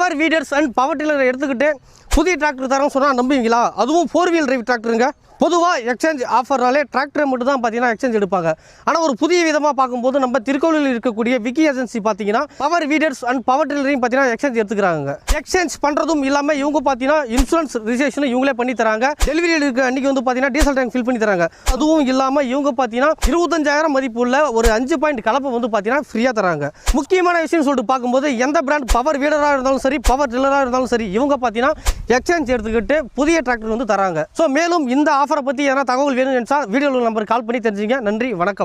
Power வீடர்ஸ் and power டில்லரை எடுத்துக்கிட்டு புதிய tractor தரோம்னு சொன்னால் நம்புவீங்களா? அதுவும் 4 வீல் டிரைவ் டிராக்டருங்க. பொதுவாக எக்ஸ்சேஞ்ச் ஆஃபர்னாலே டிராக்டரை மட்டும் தான் பார்த்தீங்கன்னா எக்ஸ்சேஞ்ச் எடுப்பாங்க. ஆனால் ஒரு புதிய விதமாக பார்க்கும்போது நம்ம திருக்கோவிலில் இருக்கக்கூடிய விக்கி ஏஜென்சி பார்த்தீங்கன்னா பவர் வீடர்ஸ் அண்ட் பவர் டில்லரையும் பார்த்தீங்கன்னா எக்ஸ்சேஞ்ச் எடுத்துக்கிறாங்க. எக்ஸ்சேஞ்ச் பண்ணுறதும் இல்லாமல் இவங்க பார்த்தீங்கன்னா இன்சூரன்ஸ் ரிஜிஸ்ட்ரேஷன் இவங்களே பண்ணி தராங்க. டெலிவரி இருக்க அன்றைக்கி வந்து பார்த்தீங்கன்னா டீசல் டேங்க் ஃபில் பண்ணி தராங்க. அதுவும் இல்லாமல் இவங்க பார்த்தீங்கன்னா 25,000 மதிப்புள்ள ஒரு 5 பாயிண்ட் கலப்பை வந்து பார்த்தீங்கன்னா ஃப்ரீயாக தராங்க. முக்கியமான விஷயம் சொல்லிட்டு பார்க்கும்போது எந்த பிராண்ட் பவர் வீடராக இருந்தாலும் சரி பவர் டில்லராக இருந்தாலும் சரி இவங்க பார்த்தீங்கன்னா எக்ஸ்சேஞ்ச் எடுத்துக்கிட்டு புதிய டிராக்டர் வந்து தராங்க. ஸோ மேலும் இந்த ஆஃபரை பற்றி ஏன்னா தகவல் வேணும்னு நினச்சா வீடியோவில் நம்பர் கால் பண்ணி தெரிஞ்சுங்க. நன்றி, வணக்கம்.